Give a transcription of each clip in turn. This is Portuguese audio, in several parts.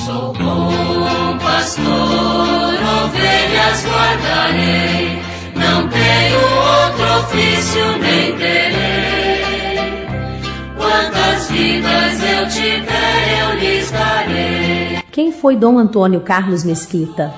Sou bom pastor, ovelhas guardarei, não tenho outro ofício nem terei. Quantas vidas eu tiver, eu lhes darei. Quem foi Dom Antônio Carlos Mesquita?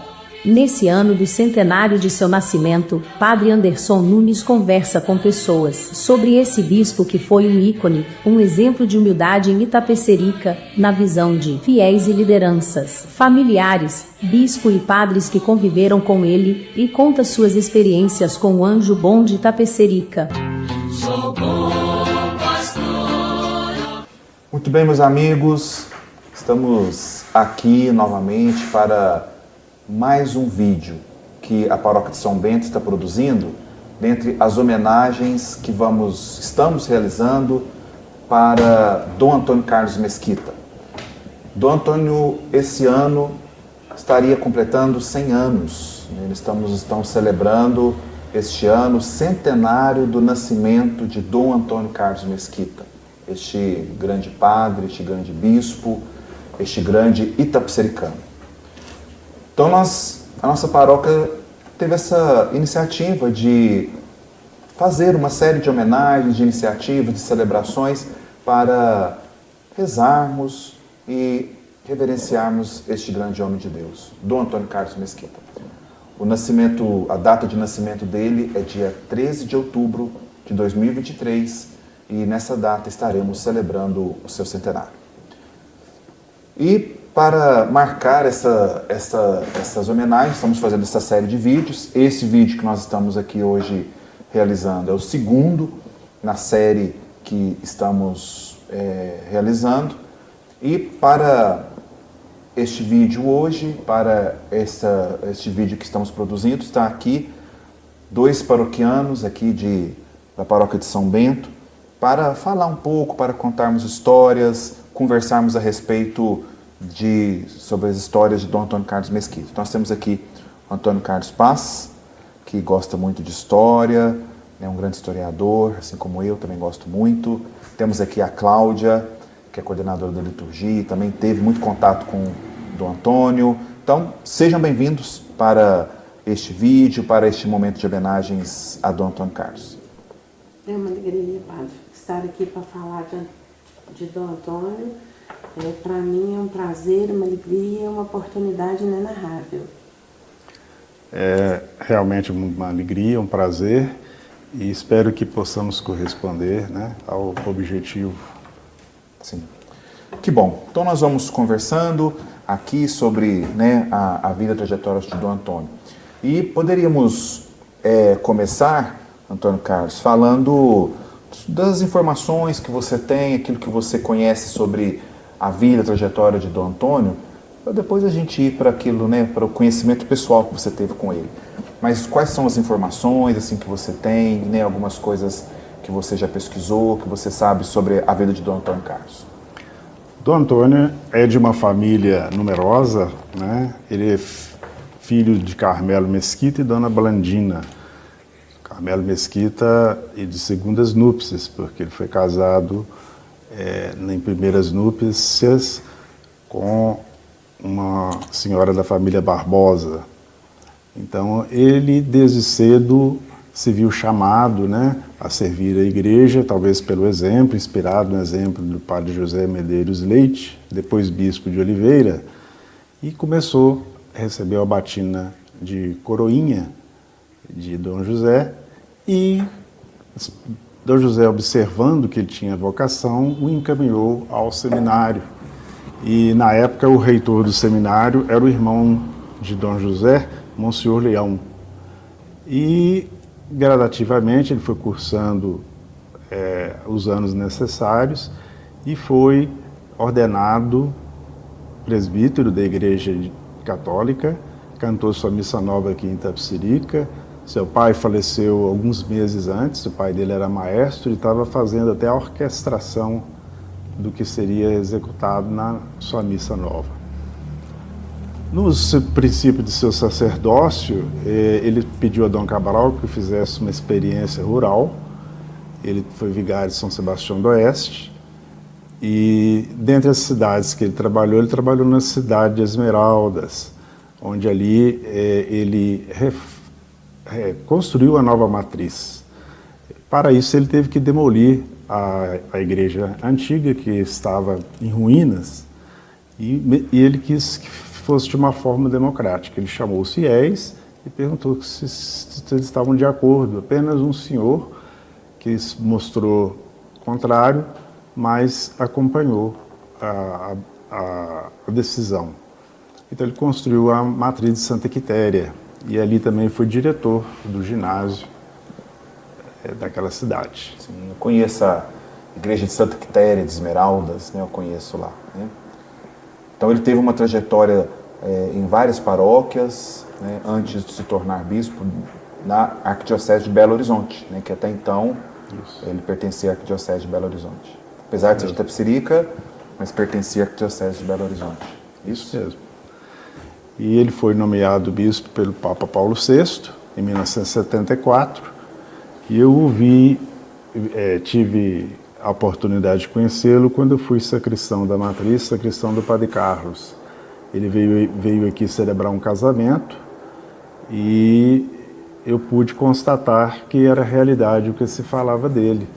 Nesse ano do centenário de seu nascimento, Padre Anderson Nunes conversa com pessoas sobre esse bispo que foi um ícone, um exemplo de humildade em Itapecerica, na visão de fiéis e lideranças, familiares, bispo e padres que conviveram com ele, e conta suas experiências com o Anjo Bom de Itapecerica. Sou bom pastor. Muito bem, meus amigos, estamos aqui novamente para mais um vídeo que a Paróquia de São Bento está produzindo dentre as homenagens que estamos realizando para Dom Antônio Carlos Mesquita. Dom Antônio, esse ano, estaria completando 100 anos. Estamos celebrando este ano o centenário do nascimento de Dom Antônio Carlos Mesquita, este grande padre, este grande bispo, este grande itapecericano. Então a nossa paróquia teve essa iniciativa de fazer uma série de homenagens, de iniciativas, de celebrações para rezarmos e reverenciarmos este grande homem de Deus, Dom Antônio Carlos Mesquita. A data de nascimento dele é dia 13 de outubro de 2023 e nessa data estaremos celebrando o seu centenário. E para marcar essas homenagens, estamos fazendo essa série de vídeos. Esse vídeo que nós estamos aqui hoje realizando é o segundo na série que estamos realizando. E para este vídeo hoje, para este vídeo que estamos produzindo, está aqui 2 paroquianos aqui da Paróquia de São Bento, para falar um pouco, para contarmos histórias, conversarmos a respeito sobre as histórias de Dom Antônio Carlos Mesquita. Nós temos aqui o Antônio Carlos Paz, que gosta muito de história, é um grande historiador, assim como eu, também gosto muito. Temos aqui a Cláudia, que é coordenadora da liturgia, também teve muito contato com Dom Antônio. Então, sejam bem-vindos para este vídeo, para este momento de homenagens a Dom Antônio Carlos. É uma alegria, padre, estar aqui para falar de Dom Antônio. Para mim é um prazer, uma alegria, uma oportunidade inenarrável. É realmente uma alegria, um prazer e espero que possamos corresponder, né, ao objetivo. Sim. Que bom. Então nós vamos conversando aqui sobre, né, a vida e a trajetória de Dom Antônio. E poderíamos começar, Antônio Carlos, falando das informações que você tem, aquilo que você conhece sobre a vida, a trajetória de Dom Antônio, para depois a gente ir para aquilo, né, para o conhecimento pessoal que você teve com ele. Mas quais são as informações assim que você tem, né, algumas coisas que você já pesquisou, que você sabe sobre a vida de Dom Antônio Carlos? Dom Antônio é de uma família numerosa, né? Ele é filho de Carmelo Mesquita e Dona Blandina. Carmelo Mesquita e de segundas núpcias, porque ele foi casado em primeiras núpcias com uma senhora da família Barbosa. Então ele desde cedo se viu chamado, né, a servir a igreja, talvez pelo exemplo, inspirado no exemplo do padre José Medeiros Leite, depois bispo de Oliveira, e começou a receber a batina de coroinha de Dom José, e Dom José, observando que ele tinha vocação, o encaminhou ao seminário. E, na época, o reitor do seminário era o irmão de Dom José, Monsenhor Leão. E, gradativamente, ele foi cursando os anos necessários e foi ordenado presbítero da Igreja Católica, cantou sua missa nova aqui em Itapecerica. Seu pai faleceu alguns meses antes, o pai dele era maestro e estava fazendo até a orquestração do que seria executado na sua missa nova. No princípio de seu sacerdócio, ele pediu a Dom Cabral que fizesse uma experiência rural. Ele foi vigário de São Sebastião do Oeste E dentre as cidades que ele trabalhou na cidade de Esmeraldas, onde ali ele construiu a nova matriz. Para isso ele teve que demolir a igreja antiga, que estava em ruínas, e ele quis que fosse de uma forma democrática. Ele chamou os fiéis e perguntou se eles estavam de acordo. Apenas um senhor que mostrou o contrário, mas acompanhou a decisão. Então ele construiu a matriz de Santa Quitéria e ali também foi diretor do ginásio daquela cidade. Sim, eu conheço a igreja de Santa Quitéria, de Esmeraldas, né? Eu conheço lá. Né? Então ele teve uma trajetória em várias paróquias, né? Antes de se tornar bispo na Arquidiocese de Belo Horizonte, né? Que até então ele pertencia à Arquidiocese de Belo Horizonte. Apesar de ser de Itapecerica, mas pertencia à Arquidiocese de Belo Horizonte. Isso mesmo. E ele foi nomeado bispo pelo Papa Paulo VI, em 1974, e eu o vi, tive a oportunidade de conhecê-lo quando eu fui sacristão da matriz, sacristão do Padre Carlos. Ele veio aqui celebrar um casamento e eu pude constatar que era realidade o que se falava dele,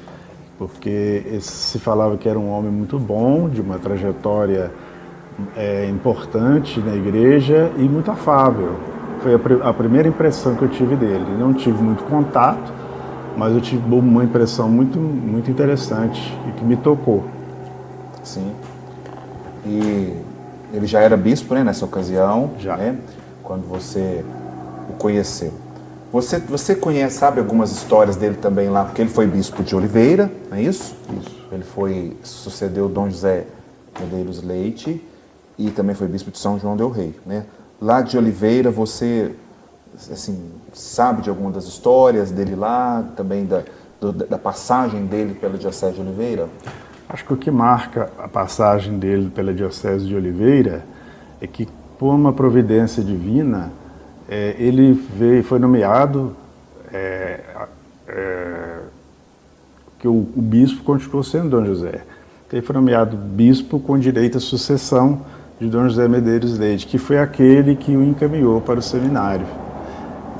porque se falava que era um homem muito bom, de uma trajetória importante na igreja e muito afável. Foi a primeira impressão que eu tive dele. Não tive muito contato, mas eu tive uma impressão muito, muito interessante e que me tocou. Sim. E ele já era bispo, né, nessa ocasião, já. Né, quando você o conheceu. Você conhece, sabe algumas histórias dele também lá, porque ele foi bispo de Oliveira, não é isso? Isso. Ele sucedeu Dom José Medeiros Leite e também foi bispo de São João del Rei, né? Lá de Oliveira, você assim, sabe de alguma das histórias dele lá, também da passagem dele pela Diocese de Oliveira? Acho que o que marca a passagem dele pela Diocese de Oliveira é que, por uma providência divina, ele foi nomeado, que o bispo continuou sendo Dom José. Ele foi nomeado bispo com direito à sucessão de Dom José Medeiros Leite, que foi aquele que o encaminhou para o seminário.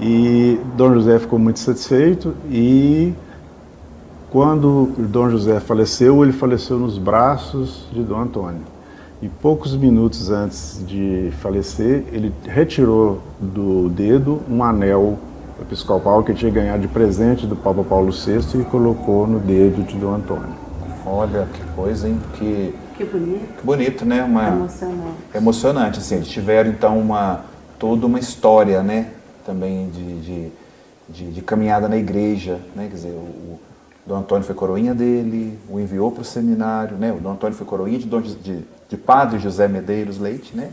E Dom José ficou muito satisfeito e quando Dom José faleceu, ele faleceu nos braços de Dom Antônio. E poucos minutos antes de falecer, ele retirou do dedo um anel episcopal que tinha ganhado de presente do Papa Paulo VI e colocou no dedo de Dom Antônio. Olha, que coisa, hein? Que bonito. Que bonito, né? Emocionante. Emocionante, assim. Eles tiveram, então, toda uma história, né? Também de caminhada na igreja, né? Quer dizer, o Dom Antônio foi coroinha dele, o enviou para o seminário, né? O Dom Antônio foi coroinha de Padre José Medeiros Leite, né?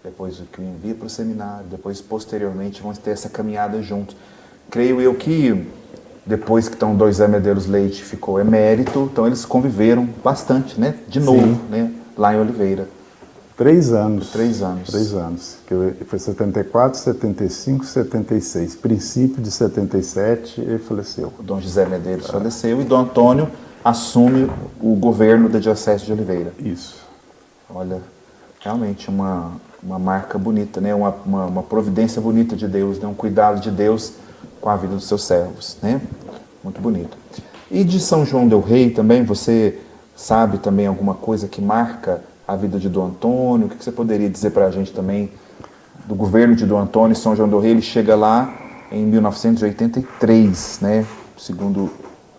Depois o que o envia para o seminário, depois, posteriormente, vão ter essa caminhada juntos. Creio eu que depois que Dom José Medeiros Leite ficou emérito, então eles conviveram bastante, né? De novo, né? Lá em Oliveira. 3 anos. 3 anos. 3 anos. Que foi 74, 75, 76. Princípio de 77, ele faleceu. O Dom José Medeiros faleceu e Dom Antônio assume o governo da Diocese de Oliveira. Isso. Olha, realmente uma marca bonita, né? Uma providência bonita de Deus, né? Um cuidado de Deus com a vida dos seus servos, né? Muito bonito. E de São João del Rei também, você sabe também alguma coisa que marca a vida de Dom Antônio? O que você poderia dizer para a gente também do governo de Dom Antônio? São João del Rei, ele chega lá em 1983, né? Segundo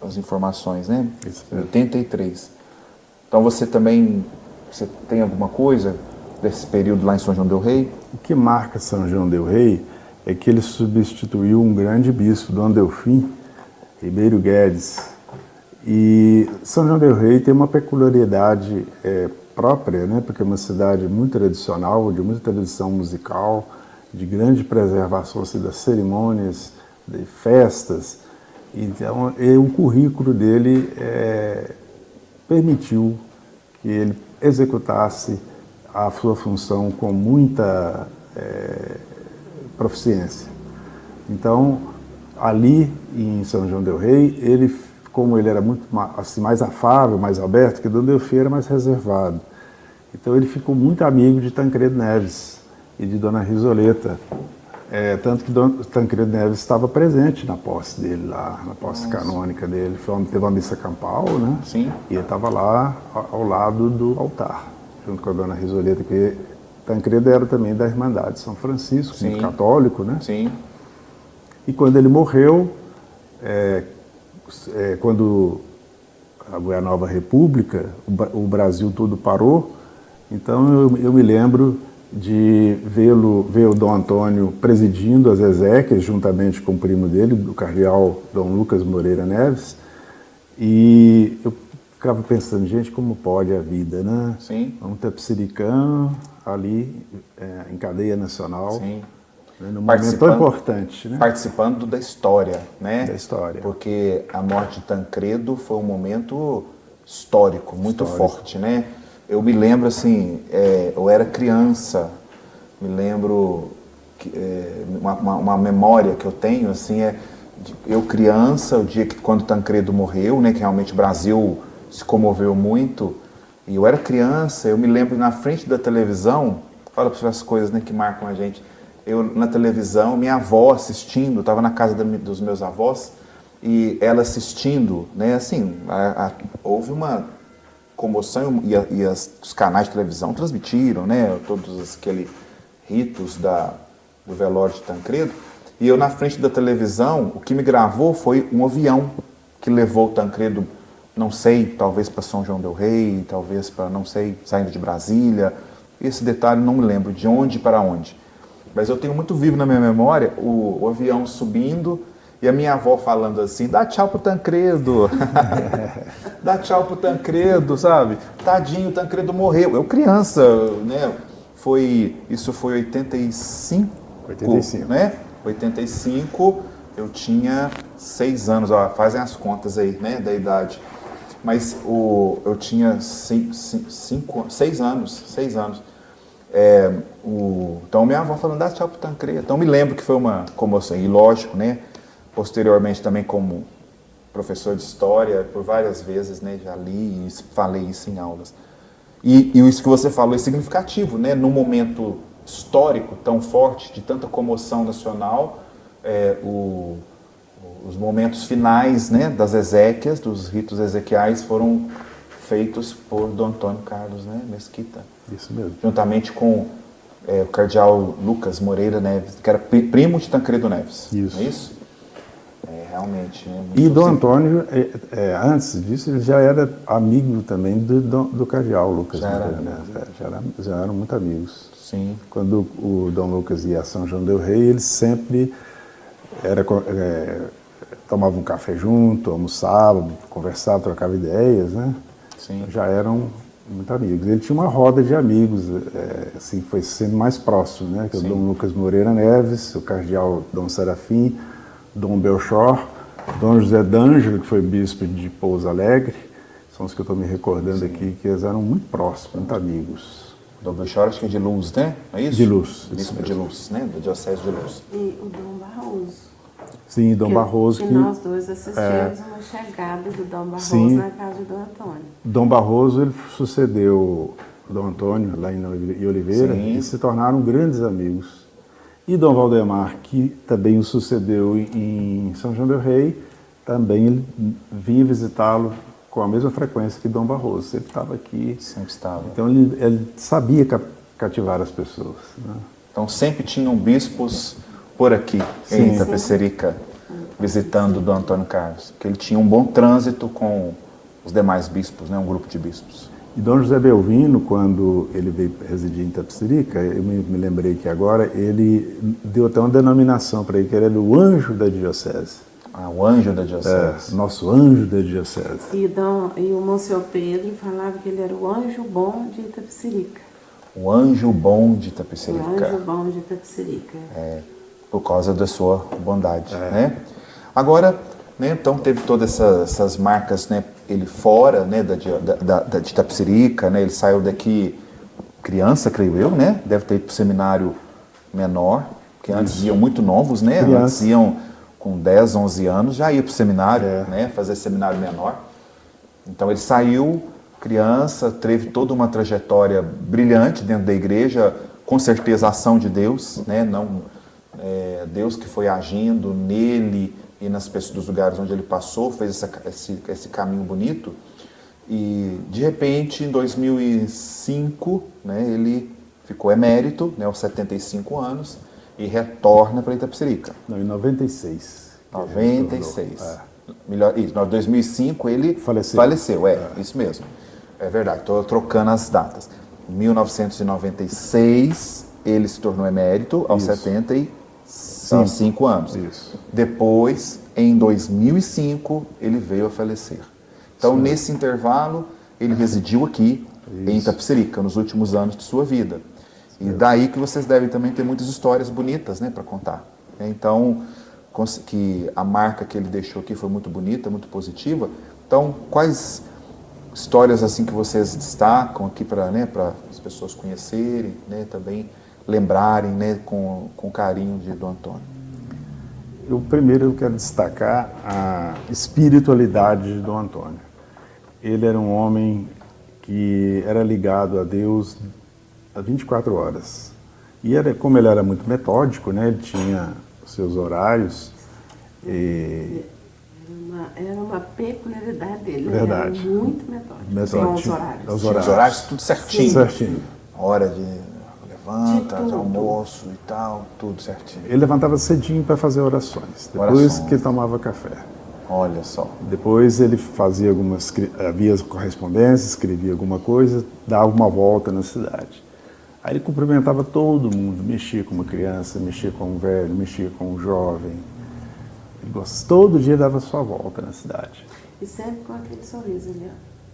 as informações, né? Isso. 83. Então você tem alguma coisa desse período lá em São João del Rei? O que marca São João del Rei é que ele substituiu um grande bispo, Dom Delfim Ribeiro Guedes. E São João del Rei tem uma peculiaridade própria, né? Porque é uma cidade muito tradicional, de muita tradição musical, de grande preservação das cerimônias, de festas. Então, o currículo dele permitiu que ele executasse a sua função com muita proficiência. Então, ali em São João del Rei, ele como ele era muito assim, mais afável, mais aberto, que Dom Delfim era mais reservado. Então ele ficou muito amigo de Tancredo Neves e de Dona Risoleta. Tanto que Tancredo Neves estava presente na posse dele lá, na posse canônica dele. Teve uma missa campal, né? Sim. E ele estava lá ao lado do altar, junto com a Dona Risoleta, que Tancredo era também da Irmandade de São Francisco, muito católico, né? Sim. E quando ele morreu, quando houve a nova república, o Brasil todo parou. Então eu me lembro de ver o Dom Antônio presidindo as exéquias, juntamente com o primo dele, o cardeal Dom Lucas Moreira Neves, e eu ficava pensando, gente, como pode a vida, né? Sim. Um tapsiricano ali em cadeia nacional, Sim. Né, num momento tão importante, né? Participando da história, né? Da história. Porque a morte de Tancredo foi um momento histórico, muito forte, né? Eu me lembro, assim, eu era criança, me lembro, uma memória que eu tenho, assim, eu criança, o dia quando Tancredo morreu, né, que realmente o Brasil se comoveu muito, e eu era criança, eu me lembro na frente da televisão, fala para as coisas, né, que marcam a gente, eu na televisão, minha avó assistindo, estava na casa dos meus avós, e ela assistindo, né, assim, houve uma comoção e os canais de televisão transmitiram, né, todos aqueles ritos do velório de Tancredo, e eu na frente da televisão, o que me gravou foi um avião que levou o Tancredo, não sei, talvez para São João del Rei, talvez para, não sei, saindo de Brasília, esse detalhe não me lembro de onde para onde, mas eu tenho muito vivo na minha memória o avião subindo, e a minha avó falando assim, dá tchau pro Tancredo, dá tchau pro Tancredo, sabe? Tadinho, o Tancredo morreu. Eu criança, né? Isso foi 85, 85. Né? 85, eu tinha 6 anos, ó, fazem as contas aí, né, da idade. Mas eu tinha 6 anos. Então minha avó falando, dá tchau pro Tancredo. Então me lembro que foi uma comoção, e lógico, né? Posteriormente também como professor de história, por várias vezes, né, já li e falei isso em aulas. E isso que você falou é significativo, né, num momento histórico tão forte, de tanta comoção nacional, os momentos finais, né, das exéquias, dos ritos exequiais, foram feitos por Dom Antônio Carlos, né, Mesquita. Isso mesmo. Juntamente com o cardeal Lucas Moreira Neves, que era primo de Tancredo Neves. Isso. Não é isso? Realmente. Né, E Dom Antônio, antes disso, ele já era amigo também do cardeal Lucas Moreira Neves. Já eram muito amigos. Sim. Quando o Dom Lucas ia a São João del Rei, eles sempre tomavam um café junto, almoçavam, conversavam, trocavam ideias, né? Sim. Já eram muito amigos. Ele tinha uma roda de amigos, assim, foi sendo mais próximo, né? Que é o Dom Lucas Moreira Neves, o cardeal Dom Serafim, Dom Belchor, Dom José d'Ângelo, que foi bispo de Pouso Alegre, são os que eu estou me recordando aqui, que eles eram muito próximos, muito amigos. Dom Belchor, acho que é de Luz, né? É isso? De Luz. Bispo de Luz, né? Da Diocese de Luz. E o Dom Barroso. Sim, Dom Barroso. Que nós dois assistimos uma chegada do Dom Barroso na casa de Dom Antônio. Dom Barroso, ele sucedeu Dom Antônio lá em Oliveira, e se tornaram grandes amigos. E Dom Valdemar, que também o sucedeu em São João del Rei, também ele vinha visitá-lo com a mesma frequência que Dom Barroso. Ele estava aqui. Sempre estava. Então ele sabia cativar as pessoas, né? Então sempre tinham bispos por aqui, em Itapecerica, visitando Dom Antônio Carlos. Porque ele tinha um bom trânsito com os demais bispos, né? Um grupo de bispos. E Dom José Belvino, quando ele veio residir em Itapecerica, eu me lembrei que agora ele deu até uma denominação para ele, que ele era o anjo da diocese. Ah, o anjo da diocese. Nosso anjo da diocese. E o Monsenhor Pedro falava que ele era o anjo bom de Itapecerica. O anjo bom de Itapecerica. O anjo bom de Itapecerica. Por causa da sua bondade, né? Agora, né, então teve todas essas marcas, né, ele fora, né, de Itapecerica, né, ele saiu daqui criança, creio eu, né, deve ter ido para o seminário menor, porque antes iam muito novos, né, antes iam com 10, 11 anos, já ia para o seminário, né, fazer seminário menor. Então ele saiu criança, teve toda uma trajetória brilhante dentro da igreja, com certeza a ação de Deus, né, não, Deus que foi agindo nele e nas pessoas dos lugares onde ele passou, fez esse caminho bonito. E de repente, em 2005, né, ele ficou emérito, né, aos 75 anos, e retorna para Itapecerica. Não, em 96. 96. Melhor, isso, em 2005 ele faleceu, isso mesmo. É verdade, estou trocando as datas. Em 1996 ele se tornou emérito aos 75 anos. Isso. Depois, em 2005, ele veio a falecer. Então, nesse intervalo, ele residiu aqui em Itapecerica, nos últimos anos de sua vida. E daí que vocês devem também ter muitas histórias bonitas, né, para contar. Então, que a marca que ele deixou aqui foi muito bonita, muito positiva. Então, quais histórias assim que vocês destacam aqui para, né, para as pessoas conhecerem, né, também lembrarem, né, com carinho de Dom Antônio? Primeiro eu quero destacar a espiritualidade de Dom Antônio. Ele era um homem que era ligado a Deus a 24 horas. E como ele era muito metódico, né, ele tinha os seus horários. Era uma peculiaridade dele. Verdade. Ele era muito metódico. Metódico. Os Os horários tudo certinho. Certinho. Hora de levanta, de almoço e tal, tudo certinho. Ele levantava cedinho para fazer orações, depois que ele tomava café. Olha só. Depois ele fazia havia correspondência, escrevia alguma coisa, dava uma volta na cidade. Aí ele cumprimentava todo mundo, mexia com uma criança, mexia com um velho, mexia com um jovem. Todo dia dava sua volta na cidade. E sempre com aquele sorriso ali,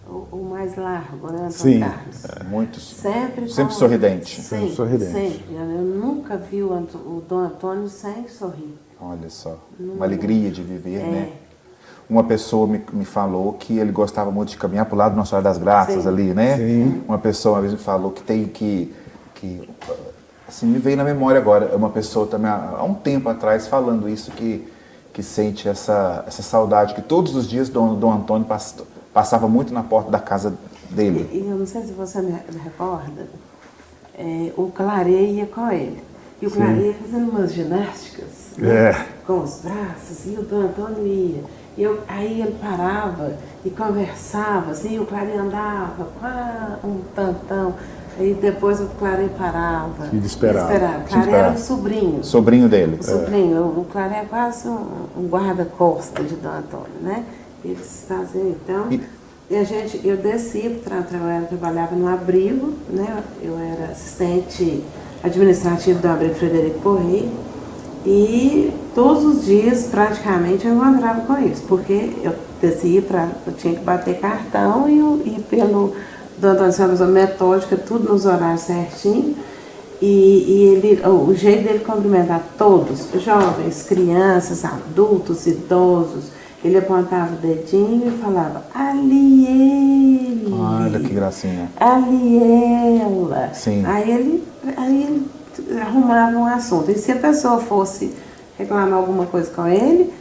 ó. O mais largo, né, Antônio Sim, Carlos? Muito. Sempre sorridente. Sempre sorridente. Sempre. Eu nunca vi o Dom Antônio sem sorrir. Olha só. Uma alegria de viver, né? Uma pessoa me falou que ele gostava muito de caminhar para o lado do Nossa Senhora das Graças ali, né? Sim. Uma pessoa uma vez me falou que tem que assim, me veio na memória agora, uma pessoa também há um tempo atrás falando isso, que sente essa saudade, que todos os dias Dom Antônio passava muito na porta da casa dele. E eu não sei se você me recorda, o Clarê ia com ele. E o Clarê ia fazendo umas ginásticas, né, com os braços, e o Dom Antônio ia. Aí ele parava e conversava, assim, o Clarê andava, um tantão. Aí depois o Clarê parava. E esperava. O Clarê era um sobrinho. Sobrinho dele. O sobrinho. O Claré é quase um guarda-costa de Dom Antônio, né? Eles faziam, então... eu desci para trabalhar, eu trabalhava no abrigo, né? Eu era assistente administrativo do abrigo Frederico Porri. E todos os dias, praticamente, eu encontrava com eles. Porque eu descia, eu tinha que bater cartão e pelo... Dom Antônio é uma pessoa metódica, tudo nos horários certinho. E o jeito dele cumprimentar todos, jovens, crianças, adultos, idosos, ele apontava o dedinho e falava, ali ele. Olha que gracinha. Ali ela. Sim. Aí ele arrumava um assunto. E se a pessoa fosse reclamar alguma coisa com ele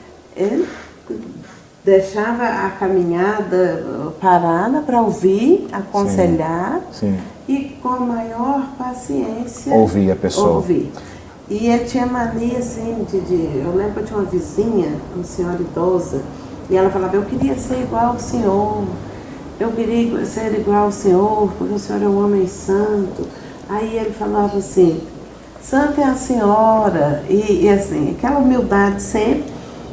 deixava a caminhada parada para ouvir, aconselhar. Sim. E com a maior paciência ouvir a pessoa. Ouvir. E ele tinha mania assim eu lembro que eu tinha uma vizinha, uma senhora idosa, e ela falava, eu queria ser igual ao senhor, eu queria ser igual ao senhor, porque o senhor é um homem santo. Aí ele falava assim, santa é a senhora, e assim, aquela humildade sempre.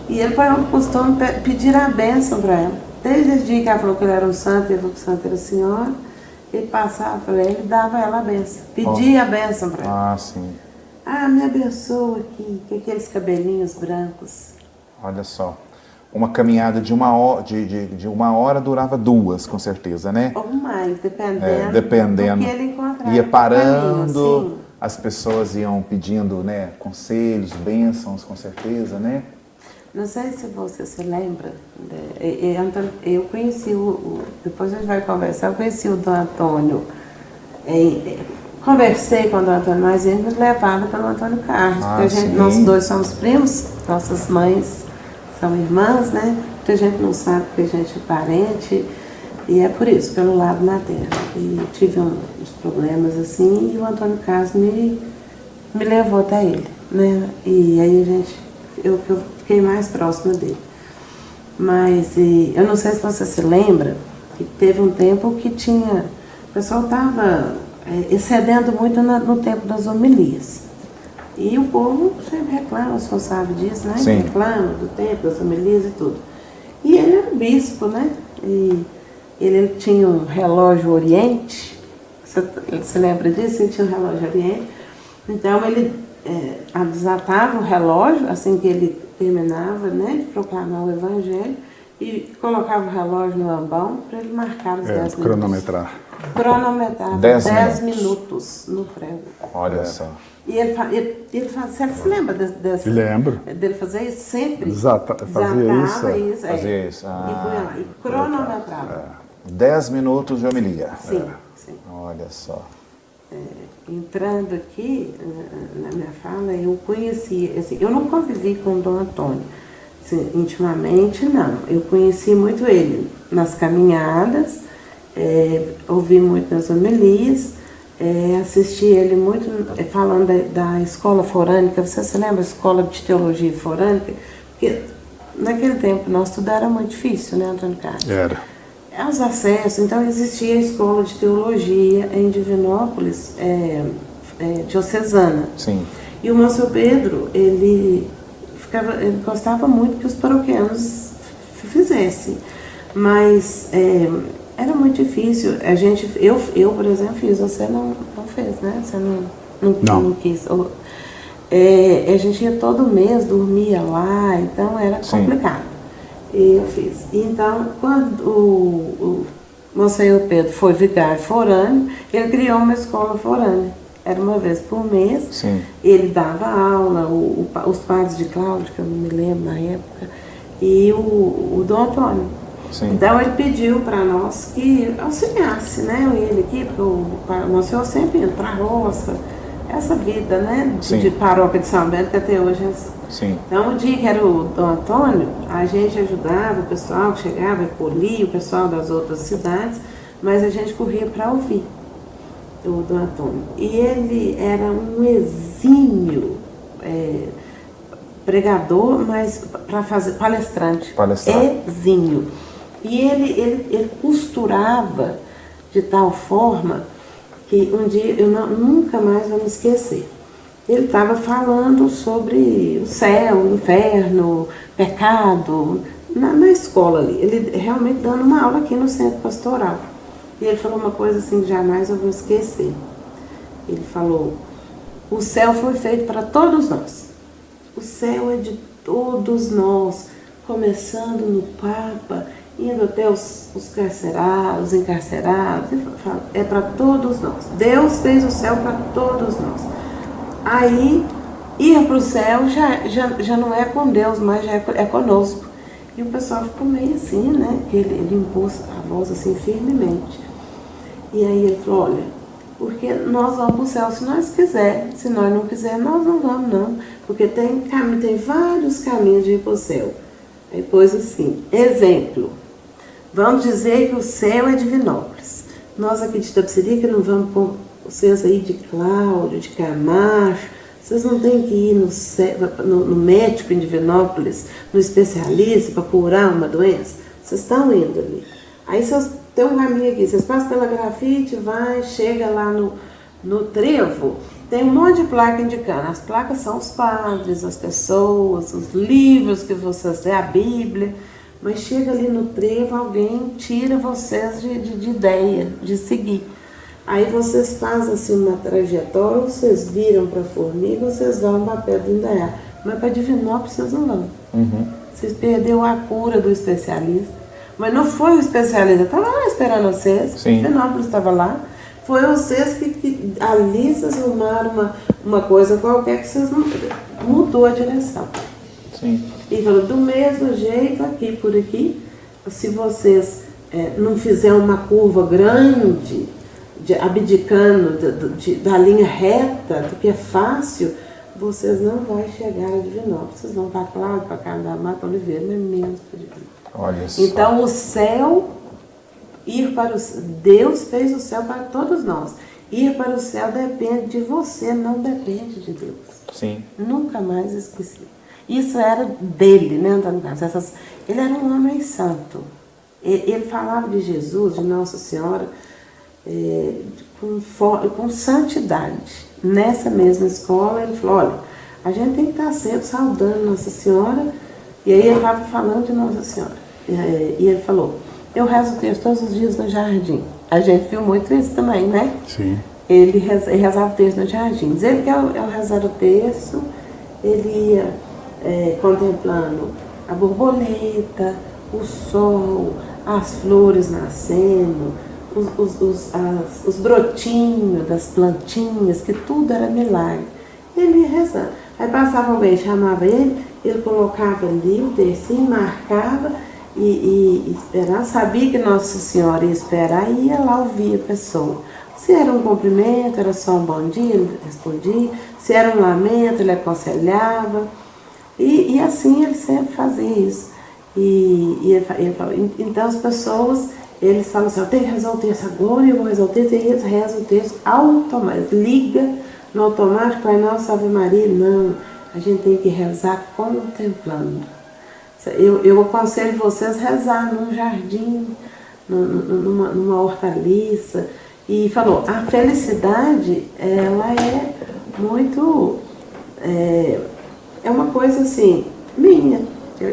E ele foi um costume pedir a bênção para ela. Desde o dia que ela falou que ele era um santo, ele falou que o santo era a senhora, ele passava para ele e dava ela a bênção. Pedia a bênção para ela. Ah, sim. Ah, me abençoa aqui, com aqueles cabelinhos brancos. Olha só. Uma caminhada de uma hora durava 2, com certeza, né? Ou mais, dependendo. do que ele encontrava. Ia parando, caminho, as pessoas iam pedindo, né, conselhos, bênçãos, com certeza, né? Não sei se você se lembra, eu conheci depois a gente vai conversar, eu conheci o Dom Antônio conversei com o Dom Antônio, mas ele me levava pelo Antônio Carlos, porque nós dois somos primos, nossas mães são irmãs, né? Porque a gente não sabe que a gente é parente, e é por isso, pelo lado materno. E tive uns problemas assim, e o Antônio Carlos me levou até ele, né? E aí eu fiquei mais próxima dele. Mas eu não sei se você se lembra, que teve um tempo que o pessoal estava excedendo muito no tempo das homilias. E o povo sempre reclama, o senhor sabe disso, né? Sim. Reclama do tempo, das homilias e tudo. E ele era bispo, né? E ele tinha um relógio Oriente. Você lembra disso? Ele tinha um relógio Oriente. Então ele desatava o relógio, assim que ele terminava, né, de proclamar o Evangelho, e colocava o relógio no ambão para ele marcar os 10 minutos. Cronometrar. Cronometrava 10 minutos no prego. Olha só. E ele fazia, você se lembra desse? Lembro. Dele fazer isso sempre? Fazia isso. Fazia isso. E punha lá, e cronometrava. 10 minutos de homilia. Sim, sim. Olha só. Entrando aqui na minha fala, eu conheci, assim, eu não convivi com o Dom Antônio, assim, intimamente não, eu conheci muito ele nas caminhadas, ouvi muito nas homilias, assisti ele muito falando da escola forânica. Você se lembra da escola de teologia forânica? Porque naquele tempo nosso estudar era muito difícil, né, Antônio Carlos? Era. Os acessos, então existia a escola de teologia em Divinópolis, diocesana. Sim. E o Monsenhor Pedro, ele gostava muito que os paroquianos fizessem, mas era muito difícil. Eu, por exemplo, fiz, você não fez, né? Você não quis. A gente ia todo mês, dormia lá, então era complicado. E eu fiz. Então, quando o Monsenhor Pedro foi vigário forâneo, ele criou uma escola forânea. Era uma vez por mês. Sim. Ele dava aula, os padres de Cláudio, que eu não me lembro na época, e o Dom Antônio. Sim. Então ele pediu para nós que auxiliasse, né, ele aqui, porque o Monsenhor sempre ia para a roça, essa vida, né, de paróquia de São Bento, que até hoje é assim. Sim. Então, o dia que era o Dom Antônio, a gente ajudava o pessoal que chegava, polia o pessoal das outras cidades, mas a gente corria para ouvir o Dom Antônio. E ele era um exímio pregador, mas para fazer palestrante. Exímio. E ele costurava de tal forma que um dia eu nunca mais vou me esquecer. Ele estava falando sobre o céu, o inferno, pecado, na escola ali. Ele realmente dando uma aula aqui no centro pastoral. E ele falou uma coisa assim que jamais eu vou esquecer. Ele falou: o céu foi feito para todos nós. O céu é de todos nós, começando no Papa, indo até os carcerados, os encarcerados. É para todos nós. Deus fez o céu para todos nós. Aí, ir para o céu já não é com Deus, mas já é conosco. E o pessoal ficou meio assim, né? Ele impôs a voz assim firmemente. E aí ele falou: olha, porque nós vamos para o céu se nós quisermos. Se nós não quisermos, nós não vamos, não. Porque tem vários caminhos de ir para o céu. Aí pôs assim, exemplo. Vamos dizer que o céu é Divinópolis. Nós aqui de Itapecerica não vamos com vocês aí de Cláudio, de Camacho. Vocês não têm que ir no médico em Divinópolis, no especialista para curar uma doença. Vocês estão indo ali. Aí vocês tem um caminho aqui, vocês passam pela grafite, chega lá no trevo, tem um monte de placa indicando. As placas são os padres, as pessoas, os livros que vocês lêem, a Bíblia. Mas chega ali no trevo, alguém tira vocês de ideia, de seguir. Aí vocês fazem assim uma trajetória, vocês viram para Formiga, vocês vão para Pedra do Indaiá. Mas para Divinópolis vocês não vão. Vocês perderam a cura do especialista. Mas não foi o especialista, estava lá esperando vocês. Sim. Divinópolis estava lá. Foi vocês que ali vocês arrumaram uma coisa qualquer que vocês não mudou a direção. Sim. E falou: do mesmo jeito, aqui por aqui, se vocês não fizerem uma curva grande, abdicando da linha reta, do que é fácil, vocês não vão chegar a Divinópolis. Vocês vão para Cláudio, para Candamar, para Oliveira, mas menos para Divinópolis. Olha só. Então o céu, Deus fez o céu para todos nós. Ir para o céu depende de você, não depende de Deus. Sim. Nunca mais esqueci. Isso era dele, né, Antônio Carlos? Ele era um homem santo. Ele falava de Jesus, de Nossa Senhora, com santidade. Nessa mesma escola, ele falou, olha, a gente tem que estar sempre saudando Nossa Senhora. E aí ele estava falando de Nossa Senhora. E ele falou, eu rezo o texto todos os dias no jardim. A gente viu muito isso também, né? Sim. Ele rezava o texto no jardim. Ele que ao rezar o texto, ele ia contemplando a borboleta, o sol, as flores nascendo, os brotinhos das plantinhas, que tudo era milagre. Ele ia rezando. Aí passava alguém, chamava ele colocava ali o tercinho, marcava e esperava. Sabia que Nossa Senhora ia esperar e ia lá ouvir a pessoa. Se era um cumprimento, era só um bom dia, ele respondia. Se era um lamento, ele aconselhava. E assim ele sempre fazia isso. Então as pessoas, eles falam assim, eu tenho que rezar o texto agora, eu vou rezar o texto, e eles rezam o texto automático, liga no automático, Pai Nosso, Ave Maria, não, a gente tem que rezar contemplando. Eu aconselho vocês a rezar num jardim, numa hortaliça, e falou, a felicidade, ela é muito, é uma coisa assim, minha.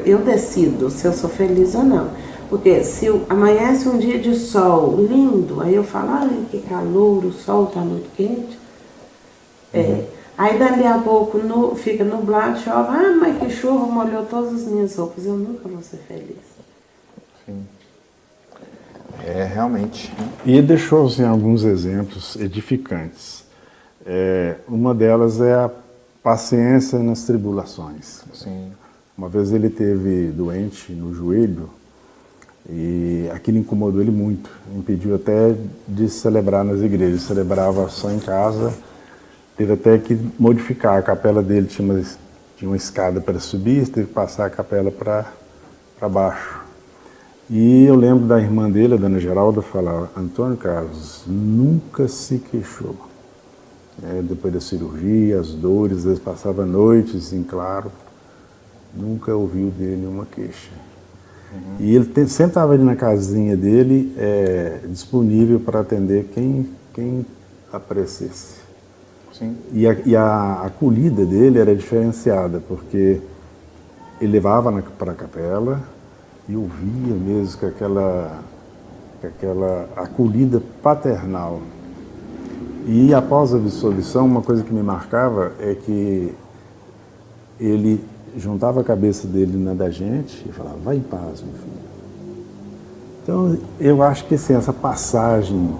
Eu decido se eu sou feliz ou não. Porque se amanhece um dia de sol lindo, aí eu falo, ai, que calor, o sol está muito quente. Aí dali a pouco fica nublado, chove, mas que chuva molhou todas as minhas roupas. Eu nunca vou ser feliz. Sim. Realmente. E ele deixou assim, alguns exemplos edificantes. Uma delas é a paciência nas tribulações. Sim. Uma vez ele teve doente no joelho e aquilo incomodou ele muito, impediu até de celebrar nas igrejas, celebrava só em casa, teve até que modificar, a capela dele tinha uma escada para subir, teve que passar a capela para baixo. E eu lembro da irmã dele, a dona Geralda, falar, Antônio Carlos nunca se queixou. Depois da cirurgia, as dores, às vezes passava noites em claro, nunca ouviu dele uma queixa. E ele sempre estava ali na casinha dele, disponível para atender quem aparecesse. Sim. E a acolhida dele era diferenciada, porque ele levava para a capela e ouvia mesmo com aquela acolhida paternal. E após a absolvição, uma coisa que me marcava é que ele juntava a cabeça dele na da gente e falava, vai em paz, meu filho. Então, eu acho que assim, essa passagem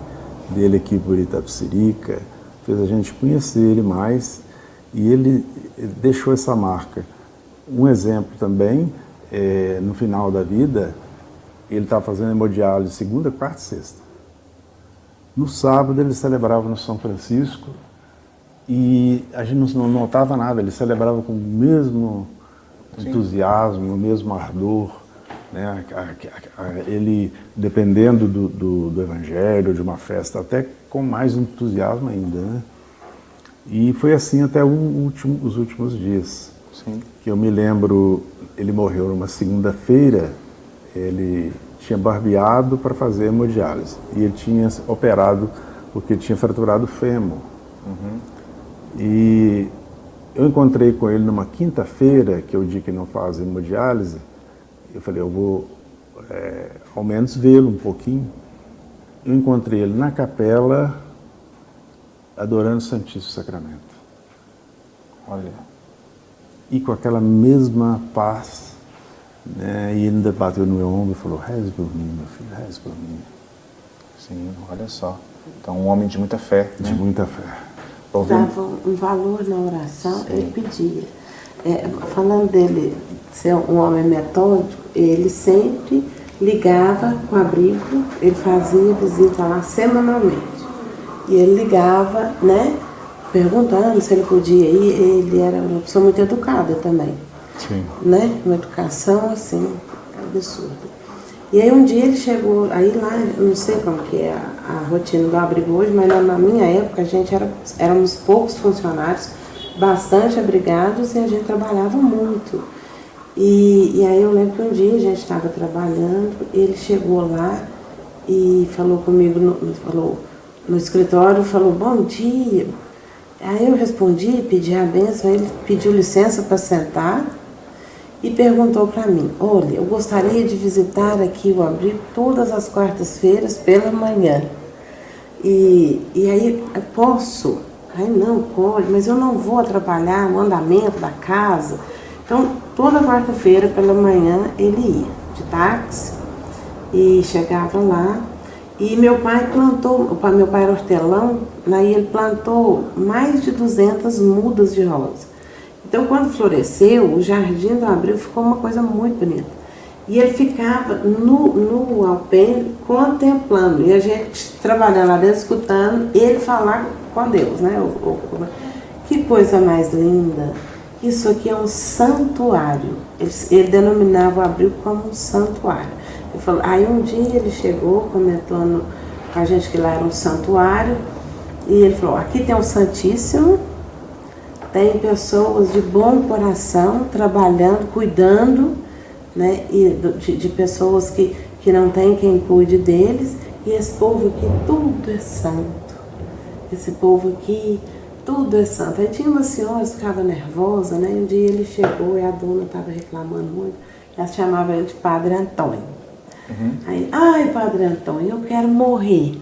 dele aqui por Itapecerica fez a gente conhecer ele mais e ele deixou essa marca. Um exemplo também, no final da vida, ele estava fazendo hemodiálise segunda, quarta e sexta. No sábado ele celebrava no São Francisco e a gente não notava nada, ele celebrava com o mesmo entusiasmo, o mesmo ardor, né? Ele, dependendo do evangelho, de uma festa, até com mais entusiasmo ainda, né? E foi assim até os últimos dias. Sim. Que eu me lembro, ele morreu numa segunda-feira, ele tinha barbeado para fazer hemodiálise e ele tinha operado porque tinha fraturado o fêmur. E eu encontrei com ele numa quinta-feira, que é o dia que não faz hemodiálise. Eu falei, eu vou ao menos vê-lo um pouquinho. Eu encontrei ele na capela, adorando o Santíssimo Sacramento. Olha. E com aquela mesma paz, né? E ele ainda bateu no meu ombro e falou, reze por mim, meu filho, reze por mim. Sim, olha só. Então, um homem de muita fé. De muita fé. Dava um valor na oração, ele pedia. Falando dele ser um homem metódico, ele sempre ligava com o abrigo, ele fazia visita lá semanalmente. E ele ligava, né, perguntando se ele podia ir. Ele era uma pessoa muito educada também, Sim. né, uma educação assim, absurda. E aí um dia ele chegou, aí lá, eu não sei como que é a rotina do abrigo hoje, mas na minha época a gente éramos poucos funcionários, bastante abrigados e a gente trabalhava muito. E aí eu lembro que um dia a gente estava trabalhando, ele chegou lá e falou comigo, falou no escritório, falou, bom dia. Aí eu respondi, pedi a benção, ele pediu licença para sentar e perguntou para mim, olha, eu gostaria de visitar aqui o abrigo todas as quartas-feiras pela manhã. E aí, eu posso? Aí não, pode, mas eu não vou atrapalhar o andamento da casa. Então, toda quarta-feira pela manhã ele ia de táxi e chegava lá. E meu pai meu pai era hortelão, aí ele plantou mais de 200 mudas de rosa. Então, quando floresceu, o jardim do abrigo ficou uma coisa muito bonita. E ele ficava no alpendre contemplando. E a gente trabalhando lá dentro, escutando ele falar com Deus, né? Que coisa mais linda. Isso aqui é um santuário. Ele denominava o abrigo como um santuário. Ele falou, aí um dia ele chegou comentando com a gente que lá era um santuário. E ele falou, aqui tem o Santíssimo. Tem pessoas de bom coração trabalhando, cuidando, né, e de pessoas que não tem quem cuide deles. E esse povo aqui, tudo é santo. Esse povo aqui, tudo é santo. Aí tinha uma senhora que ficava nervosa, né? Um dia ele chegou e a dona estava reclamando muito. Ela chamava ele de Padre Antônio. Aí, ai, Padre Antônio, eu quero morrer.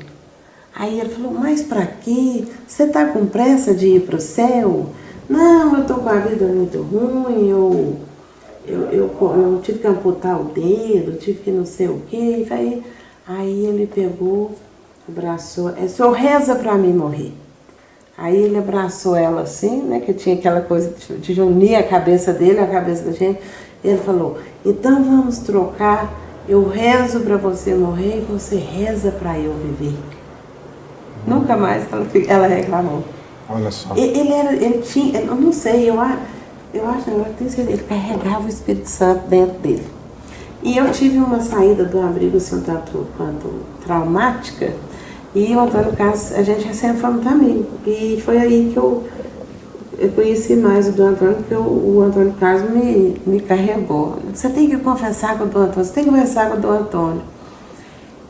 Aí ele falou, mas para quê? Você está com pressa de ir para o céu? Não, eu estou com a vida muito ruim, eu tive que amputar o dedo, tive que não sei o quê. Aí ele pegou, abraçou, o senhor reza para mim morrer. Aí ele abraçou ela assim, né, que tinha aquela coisa de unir a cabeça dele, a cabeça da gente. Ele falou, então vamos trocar, eu rezo para você morrer e você reza para eu viver. Nunca mais ela reclamou. Olha só. Ele tinha, eu não sei, eu acho, eu tenho certeza, ele carregava o Espírito Santo dentro dele. E eu tive uma saída do abrigo assim, tanto quanto traumática, e o Antônio Carlos, a gente sempre foi muito amigo. E foi aí que eu conheci mais o do Antônio, porque o Antônio Carlos me carregou. Você tem que confessar com o do Antônio, você tem que conversar com o do Antônio.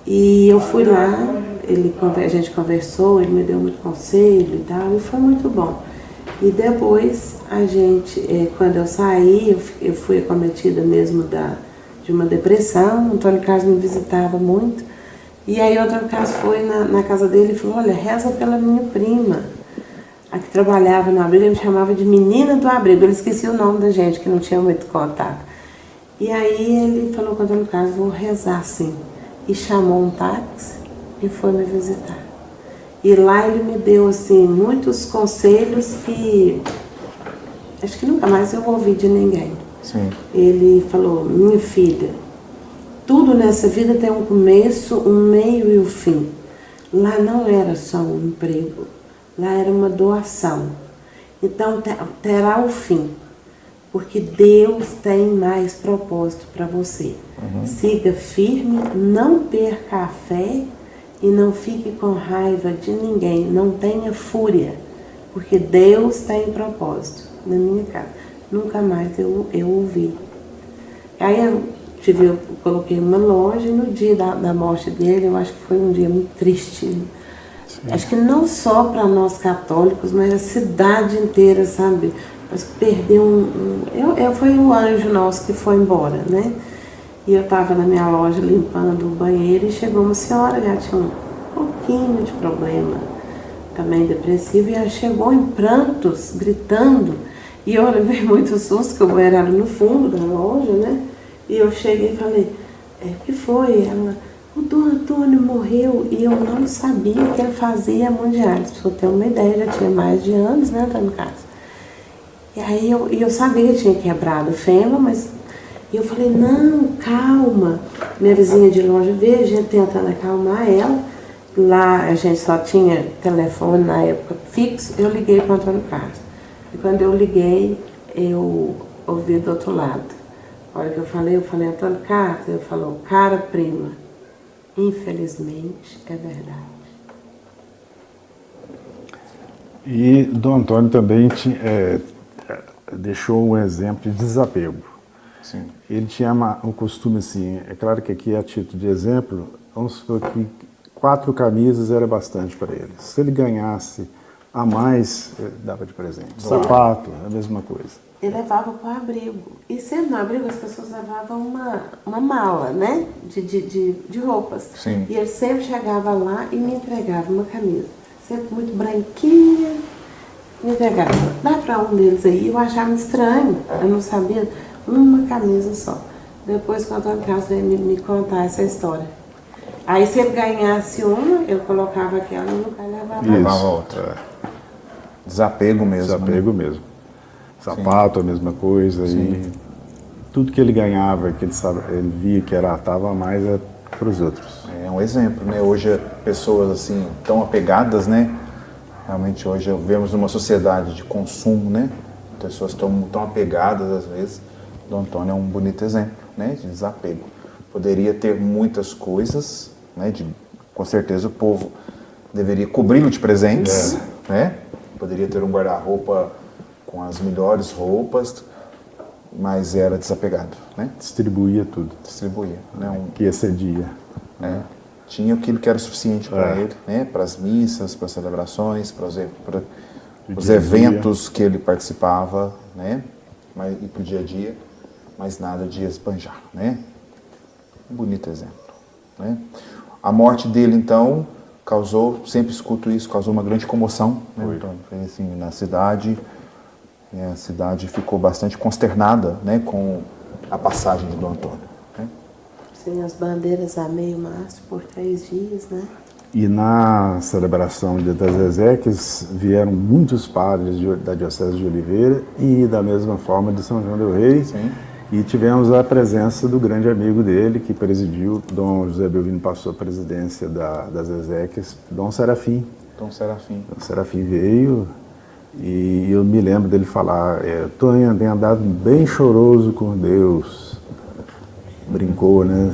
E eu fui lá, a gente conversou, ele me deu muito conselho e tal, e foi muito bom. E depois, quando eu saí, eu fui acometida mesmo de uma depressão. O Antônio Carlos me visitava muito. E aí o Antônio Carlos foi na casa dele e falou, olha, reza pela minha prima, a que trabalhava no abrigo. Ele me chamava de menina do abrigo, ele esquecia o nome da gente, que não tinha muito contato. E aí ele falou com o Antônio Carlos, vou rezar sim. E chamou um táxi e foi me visitar. E lá ele me deu assim muitos conselhos que acho que nunca mais eu ouvi de ninguém. Sim. Ele falou, minha filha, tudo nessa vida tem um começo, um meio e um fim. Lá não era só um emprego, lá era uma doação. Então terá o fim, porque Deus tem mais propósito para você. Siga firme, não perca a fé e não fique com raiva de ninguém, não tenha fúria, porque Deus tem propósito na minha casa. Nunca mais eu ouvi. Aí eu coloquei uma loja e no dia da morte dele, eu acho que foi um dia muito triste. Sim. Acho que não só para nós católicos, mas a cidade inteira, sabe? Mas perdeu foi um anjo nosso que foi embora, né? E eu estava na minha loja limpando o banheiro e chegou uma senhora, já tinha um pouquinho de problema, também depressivo, e ela chegou em prantos, gritando. E eu levei muito susto, que o banheiro era no fundo da loja, né? E eu cheguei e falei, o que foi? Ela, o Dom Antônio morreu e eu não sabia que ele fazia mundiais. Pra você ter uma ideia, já tinha mais de anos, né, Antônio Carlos? E aí eu sabia que tinha quebrado o fêmur, mas eu falei, não, calma. Minha vizinha de loja veio, a gente tentando acalmar ela. lá a gente só tinha telefone na época fixo, eu liguei para o Antônio Carlos. E quando eu liguei, eu ouvi do outro lado. A hora que eu falei, Antônio Carlos, ele falou, cara prima, infelizmente é verdade. E Dom Antônio também deixou um exemplo de desapego. Sim. Ele tinha um costume assim, é claro que aqui a título de exemplo, vamos supor que 4 camisas era bastante para ele. Se ele ganhasse a mais, dava de presente. Sapato, a mesma coisa. Ele levava para o abrigo. E sempre no abrigo as pessoas levavam uma mala, né? De roupas. Sim. E ele sempre chegava lá e me entregava uma camisa. Sempre muito branquinha, me entregava. Dá para um deles aí, eu achava estranho. Eu não sabia, uma camisa só. Depois, quando o Antônio Carlos veio me contar essa história. Aí, se ele ganhasse uma, eu colocava aquela no lugar e levava outra. Levava outra. Desapego mesmo. Desapego mesmo. Sapato, a mesma coisa. Sim. E tudo que ele ganhava, que ele via que estava a mais, é para os outros. É um exemplo, né? Hoje, pessoas assim, tão apegadas, né? Realmente, hoje, vemos uma sociedade de consumo, né? Pessoas tão apegadas, às vezes. Dom Antônio é um bonito exemplo, né? De desapego. Poderia ter muitas coisas, né? Com certeza, o povo deveria cobri-lo de presentes, né? Poderia ter um guarda-roupa com as melhores roupas, mas era desapegado, né? Distribuía tudo. Distribuía, né? Que excedia. Né? Tinha aquilo que era suficiente para ele, né? Para as missas, para as celebrações, para os eventos que ele participava, né? E para o dia a dia, mas nada de esbanjar, né? Um bonito exemplo, né? A morte dele, então, sempre escuto isso, causou uma grande comoção, né? Então, foi assim, na cidade, e a cidade ficou bastante consternada, né? Com a passagem de Dom Antônio. Sim, as bandeiras a meio mastro por 3 dias, né? E na celebração das exéquias vieram muitos padres da Diocese de Oliveira e da mesma forma de São João del Rei. Sim. E tivemos a presença do grande amigo dele, que presidiu, Dom José Belvino passou a presidência das exéquias, Dom Serafim. Dom Serafim. Dom Serafim veio e eu me lembro dele falar, tenho andado bem choroso com Deus. Brincou, né?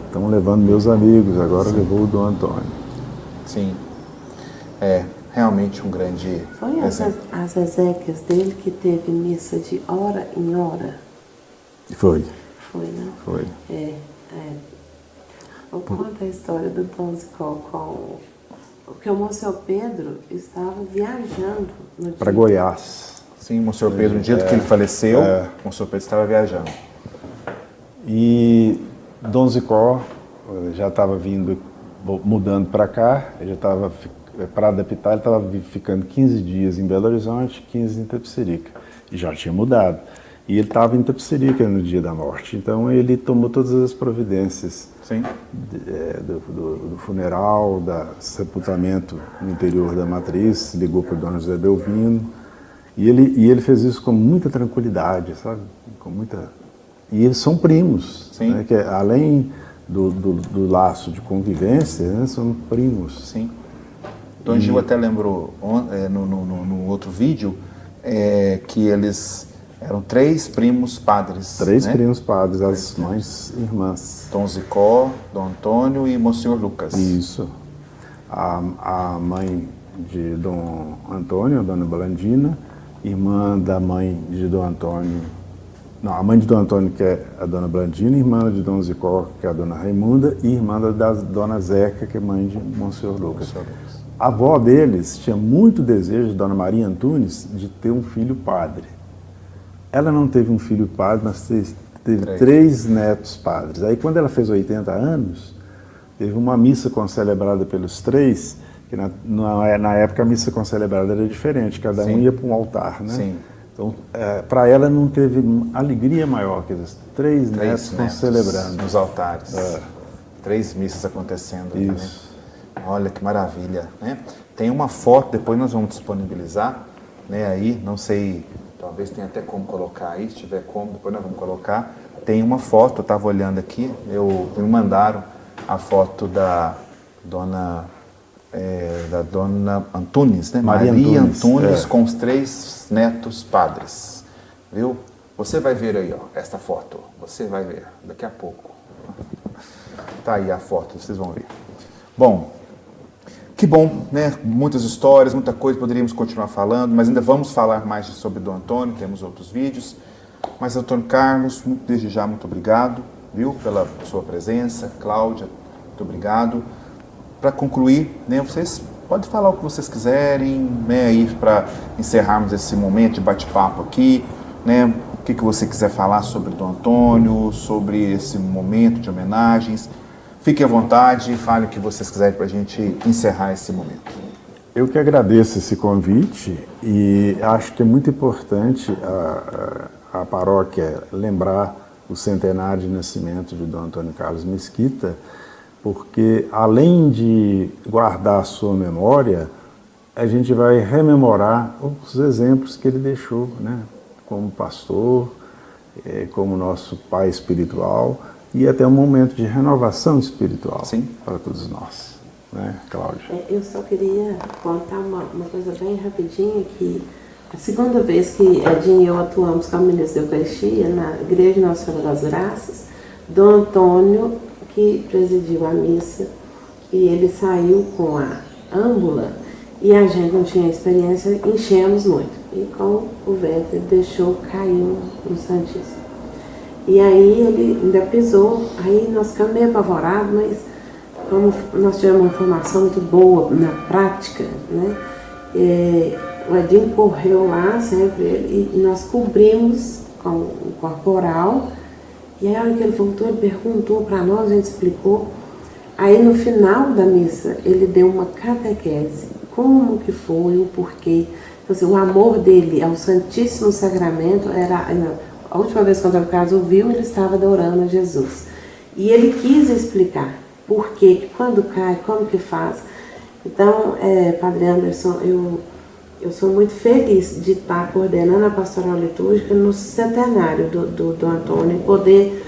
Estão levando meus amigos, agora levou o Dom Antônio. Sim. É realmente um grande Foi as exéquias dele que teve missa de hora em hora? Foi. Foi, né? Foi. Eu conto a história do Dom Zicó porque o Monsenhor Pedro estava viajando no dia. Para Goiás. Sim, o Monsenhor Pedro, no dia que ele faleceu, o Monsenhor Pedro estava viajando. E Dom Zicó já estava mudando para cá, ele já estava para adaptar, ele estava ficando 15 dias em Belo Horizonte, 15 em Itapecerica, e já tinha mudado. E ele estava em Itapecerica no dia da morte, então ele tomou todas as providências. Sim. Do funeral, do sepultamento no interior da matriz, ligou para o Dom José Belvino, e ele fez isso com muita tranquilidade, sabe? Com muita... E eles são primos, né? Que além do laço de convivência, né? São primos. Sim. Dom Gil até lembrou no outro vídeo que eles eram 3 primos padres. 3 primos padres, as mães irmãs. Dom Zicó, Dom Antônio e Monsenhor Lucas. Isso. A mãe de Dom Antônio, a Dona Blandina, irmã da mãe de Dom Antônio. Não, a mãe de Dom Antônio, que é a Dona Blandina, irmã de Dom Zicó, que é a Dona Raimunda, e irmã da Dona Zeca, que é mãe de Monsenhor Lucas. A avó deles tinha muito desejo, Dona Maria Antunes, de ter um filho padre. Ela não teve um filho padre, mas teve 3 netos padres. Aí, quando ela fez 80 anos, teve uma missa concelebrada pelos 3, que na época a missa concelebrada era diferente, cada um ia para um altar, né? Sim. Então, para ela não teve alegria maior que esses 3 netos celebrando. Nos altares. 3 missas acontecendo. Isso. Né? Olha que maravilha, né? Tem uma foto, depois nós vamos disponibilizar, né? Aí, não sei, talvez tenha até como colocar aí, se tiver como, depois nós vamos colocar. Tem uma foto, eu estava olhando aqui, me mandaram a foto da Dona da dona Antunes, né? Maria Antunes, Antunes, com os 3 netos padres, viu? Você vai ver aí, ó, esta foto, você vai ver daqui a pouco. Tá aí a foto, vocês vão ver. Bom, que bom, né? Muitas histórias, muita coisa, poderíamos continuar falando, mas ainda vamos falar mais sobre Dom Antônio, temos outros vídeos. Mas, Antônio Carlos, desde já, muito obrigado, viu, pela sua presença. Cláudia, muito obrigado. Para concluir, né, vocês podem falar o que vocês quiserem, né, aí para encerrarmos esse momento de bate-papo aqui, né, o que você quiser falar sobre Dom Antônio, sobre esse momento de homenagens. Fiquem à vontade e falem o que vocês quiserem para a gente encerrar esse momento. Eu que agradeço esse convite e acho que é muito importante a paróquia lembrar o centenário de nascimento de Dom Antônio Carlos Mesquita, porque além de guardar a sua memória, a gente vai rememorar os exemplos que ele deixou, né? Como pastor, como nosso pai espiritual e até um momento de renovação espiritual. Sim. Para todos nós, né, Cláudia? Eu só queria contar uma coisa bem rapidinha, que a segunda vez que Edinho e eu atuamos como ministro da Eucaristia na Igreja Nossa Senhora das Graças, Dom Antônio, que presidiu a missa, e ele saiu com a âmbula e a gente não tinha experiência, enchemos muito. E com o vento ele deixou cair no Santíssimo. E aí ele ainda pisou, aí nós ficamos meio apavorados, mas como nós tivemos uma formação muito boa na prática, né? O Edinho correu lá sempre e nós cobrimos com o corporal. E aí, a hora que ele voltou, ele perguntou para nós, a gente explicou. Aí, no final da missa, ele deu uma catequese, como que foi, o porquê. Então, assim, o amor dele ao Santíssimo Sacramento era... A última vez que o Antônio Carlos ouviu, ele estava adorando a Jesus. E ele quis explicar por quê, quando cai, como que faz. Então, Padre Anderson, eu sou muito feliz de estar coordenando a pastoral litúrgica no centenário do Antônio e poder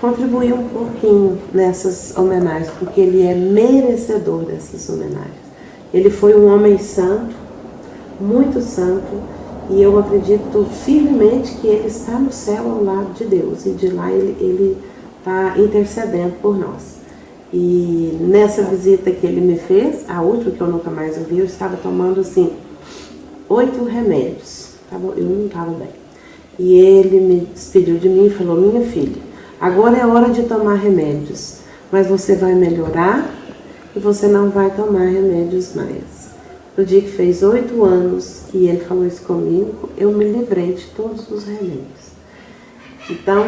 contribuir um pouquinho nessas homenagens, porque ele é merecedor dessas homenagens. Ele foi um homem santo, muito santo, e eu acredito firmemente que ele está no céu ao lado de Deus, e de lá ele está intercedendo por nós. E nessa visita que ele me fez, a última que eu nunca mais ouvi, eu estava tomando assim 8 remédios, eu não estava bem. E ele me despediu de mim e falou: minha filha, agora é hora de tomar remédios, mas você vai melhorar e você não vai tomar remédios mais. No dia que fez 8 anos que ele falou isso comigo, eu me livrei de todos os remédios. Então,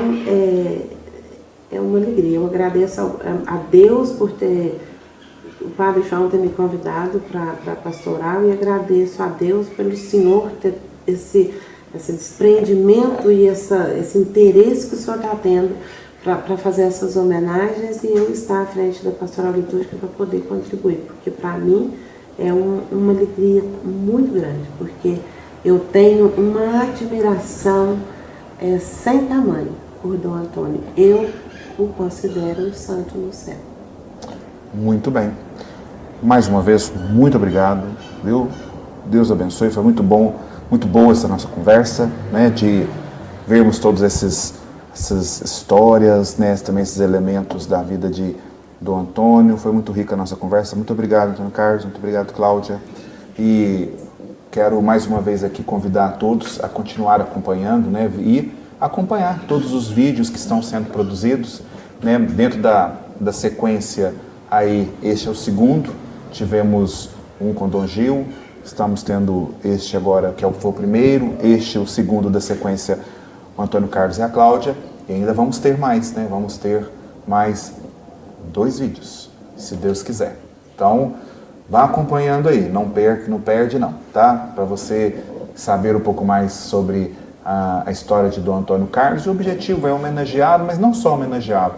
é uma alegria. Eu agradeço a Deus por ter... o Padre João ter me convidado para pastoral, e agradeço a Deus pelo Senhor ter esse desprendimento e esse interesse que o Senhor está tendo para fazer essas homenagens, e eu estar à frente da pastoral litúrgica para poder contribuir, porque para mim é uma alegria muito grande, porque eu tenho uma admiração sem tamanho por Dom Antônio. Eu o considero um santo no céu. Muito bem. Mais uma vez, muito obrigado, viu? Deus abençoe, foi muito bom, muito boa essa nossa conversa, né? De vermos todas essas histórias, né? Também esses elementos da vida de Dom Antônio. Foi muito rica a nossa conversa. Muito obrigado, Antônio Carlos, muito obrigado, Cláudia. E quero mais uma vez aqui convidar a todos a continuar acompanhando, né? E acompanhar todos os vídeos que estão sendo produzidos, né? Dentro da sequência. Aí, este é o segundo, tivemos um com Dom Gil, estamos tendo este agora, que foi o primeiro, este é o segundo da sequência, o Antônio Carlos e a Cláudia, e ainda vamos ter mais, né? Vamos ter mais 2 vídeos, se Deus quiser. Então, vá acompanhando aí, não perde não, tá? Para você saber um pouco mais sobre a história de Dom Antônio Carlos. O objetivo é homenageá-lo, mas não só homenageá-lo.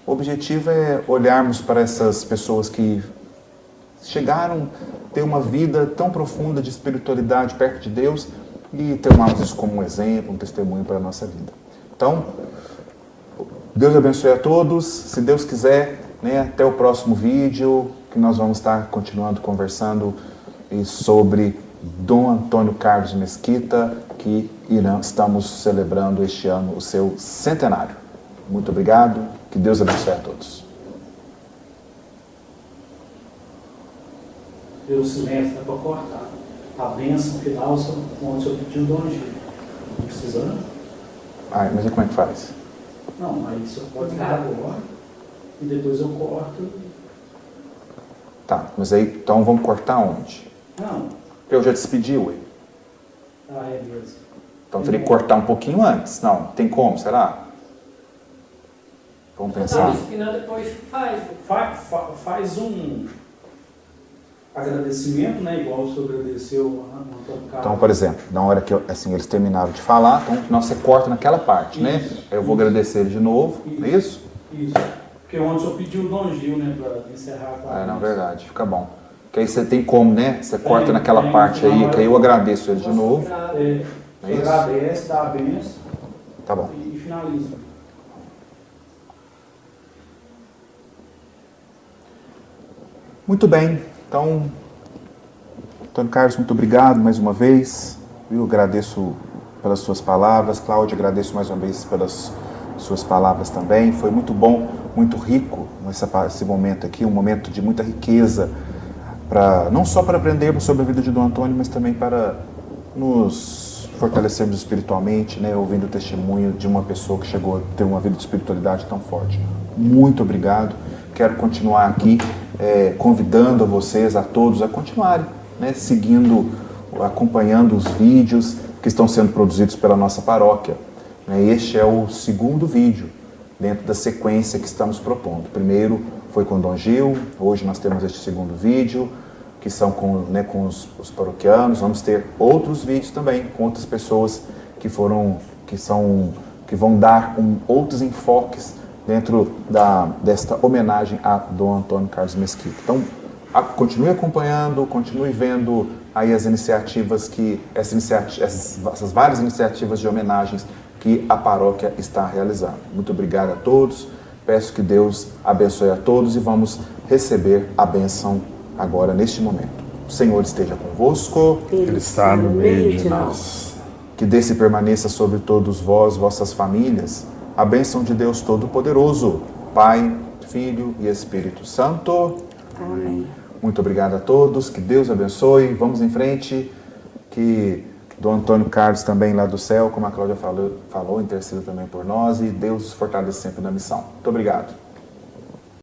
O objetivo é olharmos para essas pessoas que chegaram a ter uma vida tão profunda de espiritualidade perto de Deus e tomarmos isso como um exemplo, um testemunho para a nossa vida. Então, Deus abençoe a todos. Se Deus quiser, né, até o próximo vídeo. que nós vamos estar continuando conversando sobre Dom Antônio Carlos Mesquita, que estamos celebrando este ano o seu centenário. Muito obrigado, que Deus abençoe a todos. Pelo silêncio, dá para cortar. A bênção final, onde o senhor pediu o Dom Gil. Não precisa, não? Ai, mas e como é que faz? Não, aí o senhor pode ficar agora e depois eu corto. Tá, mas aí, então vamos cortar onde? Não. Eu já despedi, ué. Ah, é mesmo. Então teria que cortar um pouquinho antes. Não, tem como, será? Vamos pensar. Não, final depois faz um agradecimento, né? Igual o senhor agradeceu a Antônio Carlos. Então, por exemplo, na hora que eles terminaram de falar, então você corta naquela parte, né? Aí eu vou agradecer ele de novo, não é isso? Isso. Porque ontem o senhor pediu o Dom Gil, né? Para encerrar com a É, na bênção. verdade, fica bom. Porque aí você tem como, né? Você corta naquela parte aí, que aí eu agradeço ele de novo. É isso? Agradece, dá a bênção Tá bom. e finaliza. Muito bem. Então, Antônio Carlos, muito obrigado mais uma vez. Eu agradeço pelas suas palavras. Cláudia, agradeço mais uma vez pelas suas palavras também. Foi muito bom, muito rico esse momento aqui, um momento de muita riqueza, não só para aprendermos sobre a vida de Dom Antônio, mas também para nos fortalecermos espiritualmente, né, ouvindo o testemunho de uma pessoa que chegou a ter uma vida de espiritualidade tão forte. Muito obrigado. Quero continuar aqui convidando a vocês, a todos, a continuarem, né, seguindo, acompanhando os vídeos que estão sendo produzidos pela nossa paróquia. Este é o segundo vídeo dentro da sequência que estamos propondo. O primeiro foi com Dom Gil, hoje nós temos este segundo vídeo, que são com os paroquianos. Vamos ter outros vídeos também com outras pessoas que vão dar outros enfoques dentro desta homenagem a Dom Antônio Carlos Mesquita. Então, continue acompanhando, continue vendo aí essas várias iniciativas de homenagens que a paróquia está realizando. Muito obrigado a todos, peço que Deus abençoe a todos e vamos receber a bênção agora neste momento. O Senhor esteja convosco. Ele está no meio de nós. Que desça e permaneça sobre todos vós, vossas famílias, a bênção de Deus Todo-Poderoso, Pai, Filho e Espírito Santo. Amém. Muito obrigado a todos, que Deus abençoe. Vamos em frente, que Dom Antônio Carlos também lá do céu, como a Cláudia falou, interceda também por nós e Deus fortaleça sempre na missão. Muito obrigado.